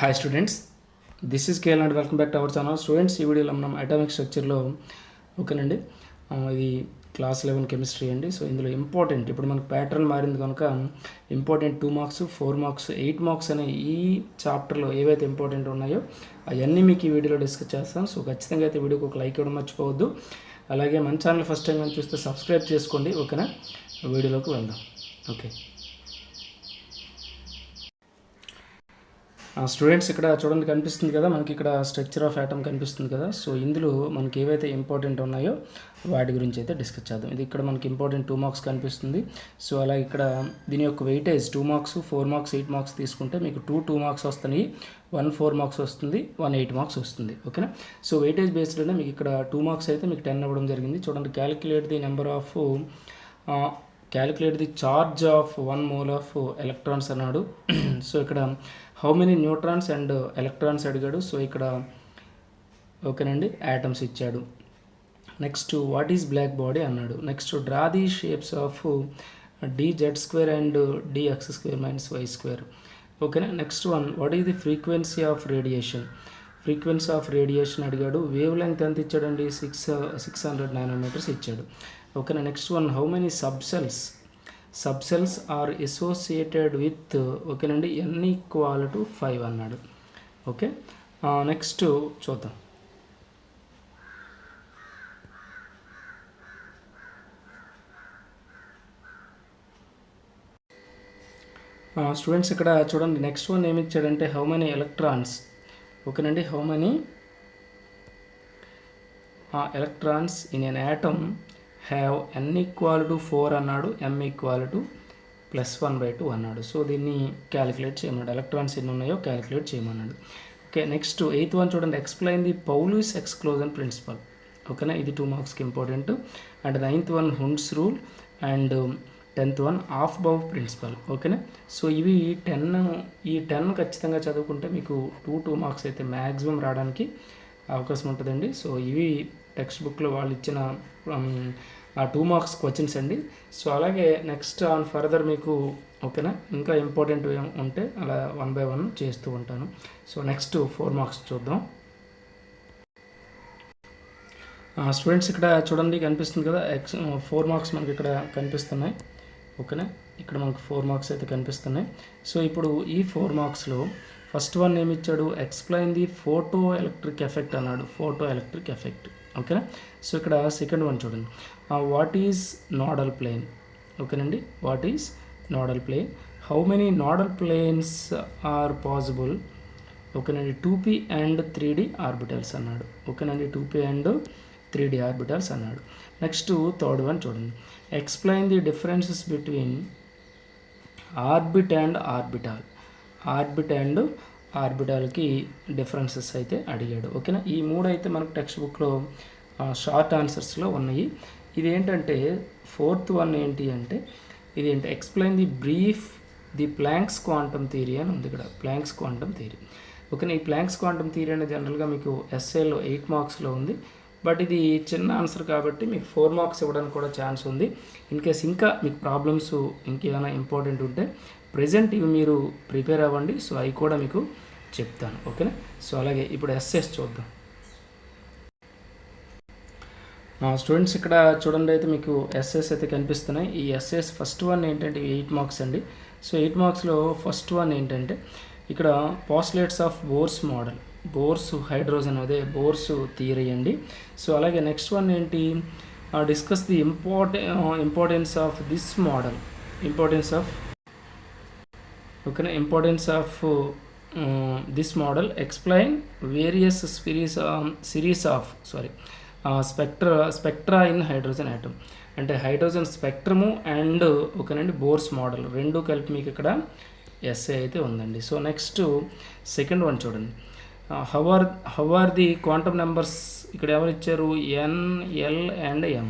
Hi students, this is KL and welcome back to our channel. Students, ఈ వీడియోలో మనం atomic స్ట్రక్చర్లో ఓకేనండి, ఇది క్లాస్ 11 కెమిస్ట్రీ అండి. సో ఇందులో ఇంపార్టెంట్, ఇప్పుడు మనకు ప్యాటర్న్ మారింది కనుక ఇంపార్టెంట్ 2 మార్క్స్ 4 మార్క్స్ 8 మార్క్స్ అనే ఈ చాప్టర్లో ఏవైతే ఇంపార్టెంట్ ఉన్నాయో అవన్నీ మీకు ఈ వీడియోలో డిస్కస్ చేస్తాను. సో ఖచ్చితంగా అయితే వీడియోకి ఒక లైక్ ఇవ్వడం మర్చిపోవద్దు. అలాగే మన ఛానల్ ఫస్ట్ టైం కానీ చూస్తే సబ్స్క్రైబ్ చేసుకోండి. ఓకేనా, వీడియోలోకి వెళ్దాం. ఓకే స్టూడెంట్స్, ఇక్కడ చూడండి కనిపిస్తుంది కదా మనకి, ఇక్కడ స్ట్రక్చర్ ఆఫ్ యాటమ్ కనిపిస్తుంది కదా. సో ఇందులో మనకి ఏవైతే ఇంపార్టెంట్ ఉన్నాయో వాటి గురించి అయితే డిస్కస్ చేద్దాం. ఇది ఇక్కడ మనకి ఇంపార్టెంట్ 2 మార్క్స్ కనిపిస్తుంది. సో అలాగే ఇక్కడ దీని యొక్క వెయిటేజ్ 2 మార్క్స్ 4 మార్క్స్ 8 మార్క్స్ తీసుకుంటే మీకు 2 మార్క్స్ వస్తాయి, 1 4 మార్క్స్ వస్తుంది, 1 8 మార్క్స్ వస్తుంది. ఓకేనా, సో వెయిటేజ్ బేస్డ్నే మీకు ఇక్కడ 2 మార్క్స్ అయితే మీకు 10 అవ్వడం జరిగింది. చూడండి, calculate the number of calculate the charge of 1 mole of electrons అన్నాడు. సో ఇక్కడ how many neutrons and electrons అడిగాడు. సో ఇక్కడ ఓకేనండి, యాటమ్స్ ఇచ్చాడు. Next what is black body అన్నాడు. Next draw the shapes of dz² and dx² - y². ఓకేనా, next one what is the frequency of radiation. Frequency of radiation అడిగాడు. Wavelength ఎంత ఇచ్చాడండి, 600 nanometers ఇచ్చాడు. ఓకేనా, next one how many సబ్సెల్స్ are associated with ఓకేనండి n = 5 అన్నాడు. Okay, next చూద్దాం. Students, ఇక్కడ చూడండి నెక్స్ట్ వన్ ఏమి ఇచ్చాడంటే హౌ మెనీ ఎలక్ట్రాన్స్. ఓకేనండి, how many electrons in an atom have n = 4 అన్నాడు, m = +1/2 అన్నాడు. సో దీన్ని క్యాలిక్యులేట్ చేయమన్నాడు. ఎలక్ట్రాన్స్ ఎన్ని ఉన్నాయో క్యాలిక్యులేట్ చేయమన్నాడు. ఓకే, నెక్స్ట్ 8th వన్ చూడండి, explain the Pauli's exclusion principle. ఓకేనా, ఇది 2 మార్క్స్కి important. And 9th one Hund's rule and 10th one aufbau principle. ఓకేనా, సో ఇవి 10 ఖచ్చితంగా చదువుకుంటే మీకు 2 మార్క్స్ అయితే మ్యాక్సిమం రావడానికి అవకాశం ఉంటుందండి. సో ఇవి టెక్స్ట్ బుక్లో వాళ్ళు ఇచ్చిన 2 మార్క్స్ క్వశ్చన్స్ అండి. సో అలాగే నెక్స్ట్ ఆన్ ఫర్దర్ మీకు ఓకేనా ఇంకా ఇంపార్టెంట్ ఉంటే అలా 1 by 1 చేస్తూ ఉంటాను. సో నెక్స్ట్ 4 మార్క్స్ చూద్దాం. స్టూడెంట్స్, ఇక్కడ చూడండి కనిపిస్తుంది కదా, 4 మార్క్స్ మనకి ఇక్కడ కనిపిస్తున్నాయి. ఓకేనా, ఇక్కడ మనకు 4 మార్క్స్ అయితే కనిపిస్తున్నాయి. సో ఇప్పుడు ఈ 4 మార్క్స్లో ఫస్ట్ వన్ ఏమి ఇచ్చాడు, explain the photo electric effect అన్నాడు. Photo electric effect. ఓకేనా, సో ఇక్కడ సెకండ్ వన్ చూడండి, వాట్ ఈజ్ నోడల్ ప్లేన్. ఓకేనండి, what is nodal plane, how many nodal planes are possible. ఓకేనండి, 2p అండ్ 3d ఆర్బిటల్స్ అన్నాడు. ఓకేనండి, 2p అండ్ 3d ఆర్బిటల్స్ అన్నాడు. నెక్స్ట్ థర్డ్ వన్ చూడండి, explain the differences between orbit and orbital. Orbit and ఆర్బిటాల్కి differences అయితే అడిగాడు. ఓకేనా, ఈ 3 అయితే మనకు టెక్స్ట్ బుక్లో షార్ట్ ఆన్సర్స్లో ఉన్నాయి. ఇదేంటంటే 4th వన్ ఏంటి అంటే ఇదేంటి, explain the brief the planks quantum theory అని ఉంది ఇక్కడ. Planks quantum theory. ఓకేనా, ఈ ప్లాంక్స్ క్వాంటమ్ థియరీ అనేది జనరల్గా మీకు ఎస్ఏలో 8 మార్క్స్లో ఉంది. బట్ ఇది చిన్న ఆన్సర్ కాబట్టి మీకు 4 మార్క్స్ ఇవ్వడానికి కూడా ఛాన్స్ ఉంది. ఇన్ కేస్ ఇంకా మీకు ప్రాబ్లమ్స్ ఇంకేమైనా ఇంపార్టెంట్ ఉంటే ప్రెజెంట్ ఇవి మీరు ప్రిపేర్ అవ్వండి. సో అవి కూడా మీకు చెప్తాను. ఓకేనా, సో అలాగే ఇప్పుడు ఎస్ఎస్ చూద్దాం. స్టూడెంట్స్, ఇక్కడ చూడండి అయితే మీకు ఎస్ఎస్ అయితే కనిపిస్తున్నాయి. ఈ ఎస్ఎస్ ఫస్ట్ వన్ ఏంటంటే 8 మార్క్స్ అండి. సో 8 మార్క్స్లో ఫస్ట్ వన్ ఏంటంటే ఇక్కడ postulates of Bohr's model. Bohr's hydrogen, అదే బోర్స్ థియరీ అండి. సో అలాగే నెక్స్ట్ వన్ ఏంటి, discuss the importance of this model. Importance of this model, explain various series of spectra in hydrogen atom. అంటే hydrogen spectrum and ఓకేనండి Bohr's model రెండు కలిపి మీకు ఇక్కడ ఎస్ఏ అయితే ఉందండి. సో నెక్స్ట్ సెకండ్ వన్ చూడండి, how are the quantum numbers. ఇక్కడ ఎవరు ఇచ్చారు, n, l అండ్ m.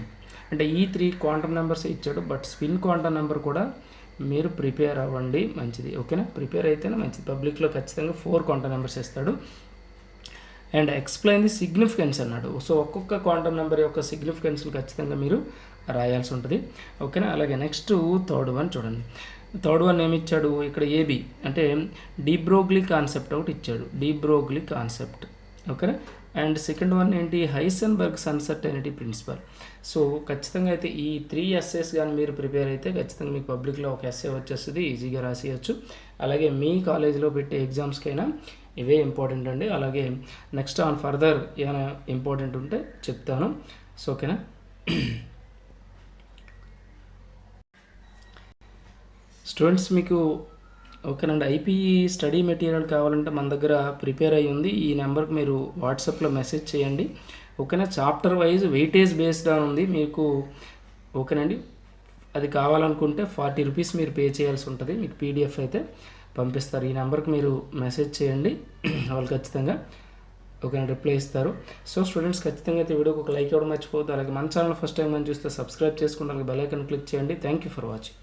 అంటే ఈ 3 క్వాంటమ్ నెంబర్స్ ఇచ్చాడు. బట్ స్పిన్ క్వాంటమ్ నెంబర్ కూడా మీరు ప్రిపేర్ అవ్వండి, మంచిది. ఓకేనా, ప్రిపేర్ అయితేనే మంచిది. పబ్లిక్లో ఖచ్చితంగా 4 క్వాంటమ్ నెంబర్స్ ఇస్తాడు. అండ్ ఎక్స్ప్లెయిన్ ది సిగ్నిఫికెన్స్ అన్నాడు. సో ఒక్కొక్క క్వాంటమ్ నెంబర్ యొక్క సిగ్నిఫికెన్స్ని ఖచ్చితంగా మీరు రాయాల్సి ఉంటుంది. ఓకేనా, అలాగే నెక్స్ట్ థర్డ్ వన్ చూడండి, థర్డ్ వన్ ఏమి ఇచ్చాడు ఇక్కడ ఏబి అంటే డి బ్రోగ్లీ కాన్సెప్ట్ ఒకటి ఇచ్చాడు, డి బ్రోగ్లీ కాన్సెప్ట్. ఓకేనా. అండ్ సెకండ్ వన్ ఏంటి హైసెన్బర్గ్స్ అన్సర్టెనిటీ ప్రిన్సిపల్. సో ఖచ్చితంగా అయితే ఈ 3 ఎస్సేస్ కానీ మీరు ప్రిపేర్ అయితే ఖచ్చితంగా మీకు పబ్లిక్లో ఒక ఎస్సే వచ్చేస్తుంది, ఈజీగా రాసేయచ్చు. అలాగే మీ కాలేజీలో పెట్టే ఎగ్జామ్స్కైనా ఇవే ఇంపార్టెంట్ అండి. అలాగే నెక్స్ట్ ఆన్ ఫర్దర్ ఏమైనా ఇంపార్టెంట్ ఉంటే చెప్తాను. సో ఓకేనా. స్టూడెంట్స్ మీకు ఓకేనండి, ఐపీఈ స్టడీ మెటీరియల్ కావాలంటే మన దగ్గర ప్రిపేర్ అయ్యి ఉంది. ఈ నెంబర్కి మీరు వాట్సాప్లో మెసేజ్ చేయండి. ఓకేనా. చాప్టర్ వైజ్ వెయిటేజ్ బేస్డ్ అని ఉంది మీకు. ఓకేనండి. అది కావాలనుకుంటే 40 రూపీస్ మీరు పే చేయాల్సి ఉంటుంది. మీకు పీడిఎఫ్ అయితే పంపిస్తారు. ఈ నెంబర్కి మీరు మెసేజ్ చేయండి, వాళ్ళు ఖచ్చితంగా ఓకేనా రిప్లై ఇస్తారు. సో స్టూడెంట్స్ ఖచ్చితంగా అయితే వీడియోకి ఒక లైక్ ఇవ్వడం మర్చిపోవద్దు. అలాగే మన ఛానల్ ఫస్ట్ టైం మనం చూస్తే సబ్స్క్రైబ్ చేసుకుంటే బెల్ ఐకాన్ క్లిక్ చేయండి. Thank you for watching.